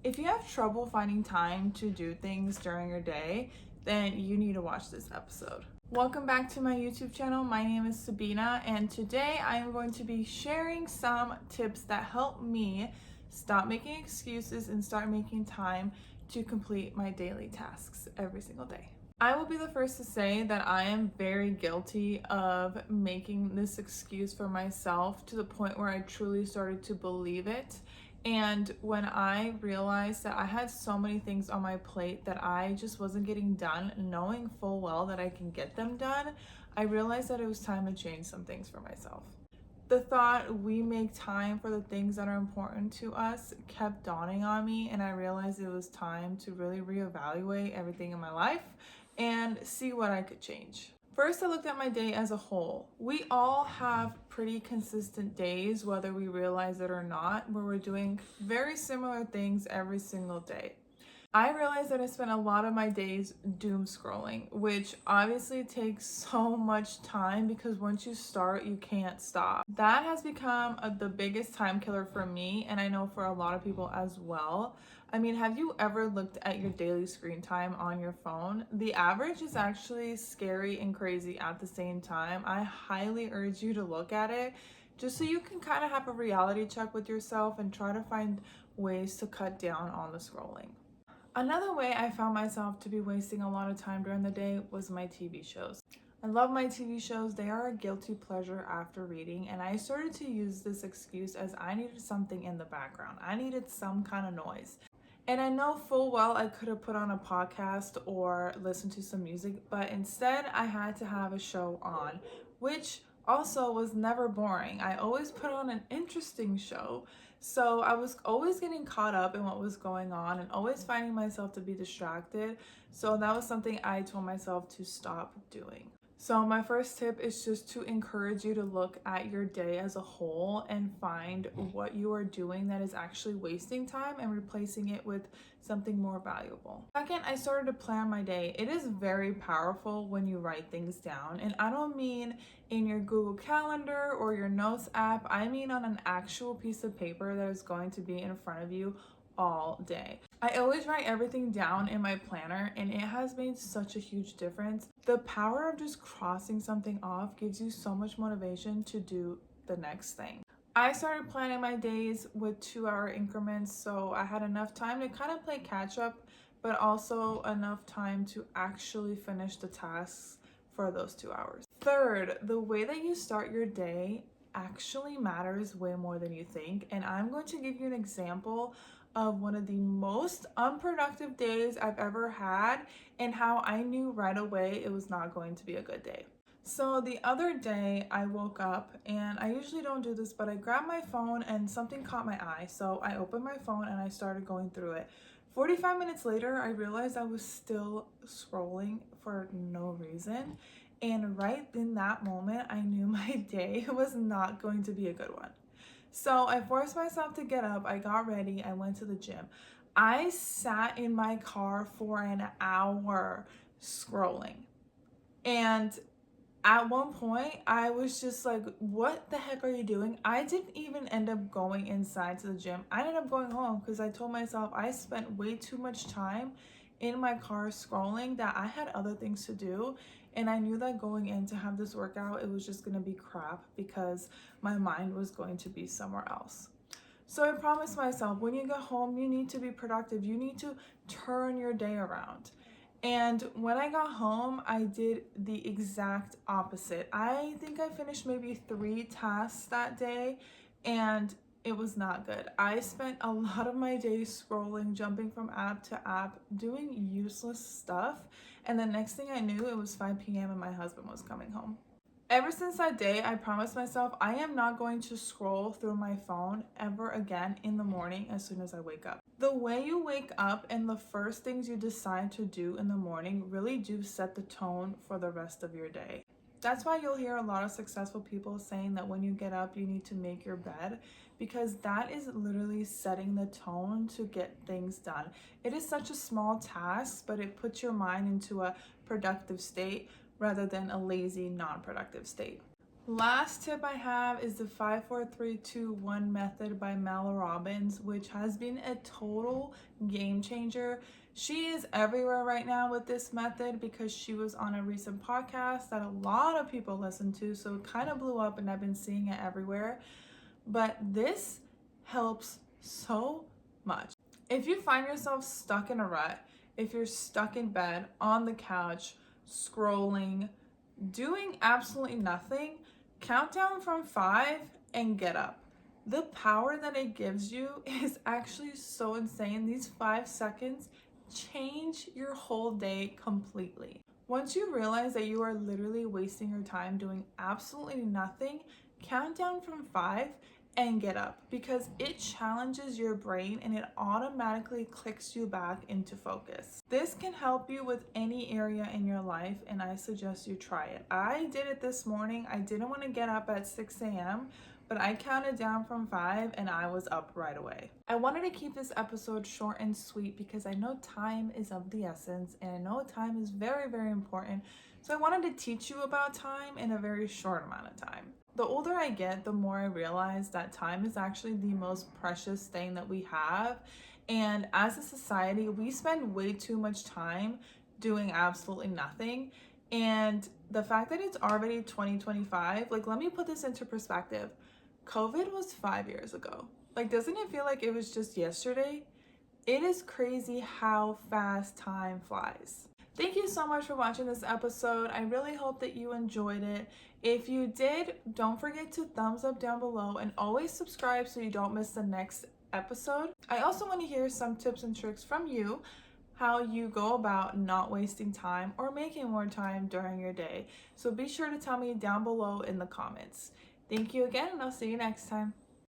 If you have trouble finding time to do things during your day, then you need to watch this episode. Welcome back to my YouTube channel. My name is Sabina, and today I am going to be sharing some tips that help me stop making excuses and start making time to complete my daily tasks every single day. I will be the first to say that I am very guilty of making this excuse for myself to the point where I truly started to believe it. And when I realized that I had so many things on my plate that I just wasn't getting done, knowing full well that I can get them done, I realized that it was time to change some things for myself. The thought we make time for the things that are important to us kept dawning on me, and I realized it was time to really reevaluate everything in my life and see what I could change. First, I looked at my day as a whole. We all have pretty consistent days, whether we realize it or not, where we're doing very similar things every single day. I realized that I spent a lot of my days doom scrolling, which obviously takes so much time because once you start, you can't stop. That has become the biggest time killer for me, and I know for a lot of people as well. I mean, have you ever looked at your daily screen time on your phone? The average is actually scary and crazy at the same time. I highly urge you to look at it just so you can kind of have a reality check with yourself and try to find ways to cut down on the scrolling. Another way I found myself to be wasting a lot of time during the day was my TV shows. I love my TV shows. They are a guilty pleasure after reading, and I started to use this excuse as I needed something in the background. I needed some kind of noise. And I know full well I could have put on a podcast or listened to some music, but instead I had to have a show on, which also was never boring. I always put on an interesting show. So I was always getting caught up in what was going on and always finding myself to be distracted. So that was something I told myself to stop doing. So my first tip is just to encourage you to look at your day as a whole and find what you are doing that is actually wasting time and replacing it with something more valuable. Second, I started to plan my day. It is very powerful when you write things down, and I don't mean in your Google Calendar or your Notes app. I mean on an actual piece of paper that is going to be in front of you all day. I always write everything down in my planner, and it has made such a huge difference. The power of just crossing something off gives you so much motivation to do the next thing. I started planning my days with 2-hour increments, so I had enough time to kind of play catch up, but also enough time to actually finish the tasks for those 2 hours. Third, the way that you start your day actually matters way more than you think, and I'm going to give you an example of one of the most unproductive days I've ever had and how I knew right away it was not going to be a good day. So the other day I woke up, and I usually don't do this, but I grabbed my phone and something caught my eye. So I opened my phone and I started going through it. 45 minutes later, I realized I was still scrolling for no reason. And right in that moment, I knew my day was not going to be a good one. So I forced myself to get up. I got ready. I went to the gym. I sat in my car for an hour scrolling. And at one point, I was just like, what the heck are you doing? I didn't even end up going inside to the gym. I ended up going home because I told myself I spent way too much time in my car scrolling that I had other things to do. And I knew that going in to have this workout, it was just going to be crap because my mind was going to be somewhere else. So I promised myself, when you get home, you need to be productive. You need to turn your day around. And when I got home, I did the exact opposite. I think I finished maybe 3 tasks that day, and it was not good. I spent a lot of my day scrolling, jumping from app to app, doing useless stuff. And the next thing I knew, it was 5 p.m. and my husband was coming home. Ever since that day, I promised myself I am not going to scroll through my phone ever again in the morning as soon as I wake up. The way you wake up and the first things you decide to do in the morning really do set the tone for the rest of your day. That's why you'll hear a lot of successful people saying that when you get up, you need to make your bed, because that is literally setting the tone to get things done. It is such a small task, but it puts your mind into a productive state rather than a lazy, non-productive state. Last tip I have is the 5-4-3-2-1 method by Mel Robbins, which has been a total game changer. She is everywhere right now with this method because she was on a recent podcast that a lot of people listen to, so it kind of blew up and I've been seeing it everywhere. But this helps so much. If you find yourself stuck in a rut, if you're stuck in bed, on the couch, scrolling, doing absolutely nothing, count down from 5 and get up. The power that it gives you is actually so insane. These 5 seconds change your whole day completely. Once you realize that you are literally wasting your time doing absolutely nothing, count down from 5 and get up, because it challenges your brain and it automatically clicks you back into focus. This can help you with any area in your life, and I suggest you try it. I did it this morning. I didn't want to get up at 6 a.m., but I counted down from 5 and I was up right away. I wanted to keep this episode short and sweet because I know time is of the essence and I know time is very, very important. So I wanted to teach you about time in a very short amount of time. The older I get, the more I realize that time is actually the most precious thing that we have. And as a society, we spend way too much time doing absolutely nothing. And the fact that it's already 2025, like, let me put this into perspective. COVID was 5 years ago. Like, doesn't it feel like it was just yesterday? It is crazy how fast time flies. Thank you so much for watching this episode. I really hope that you enjoyed it. If you did, don't forget to thumbs up down below and always subscribe so you don't miss the next episode. I also want to hear some tips and tricks from you, how you go about not wasting time or making more time during your day. So be sure to tell me down below in the comments. Thank you again, and I'll see you next time.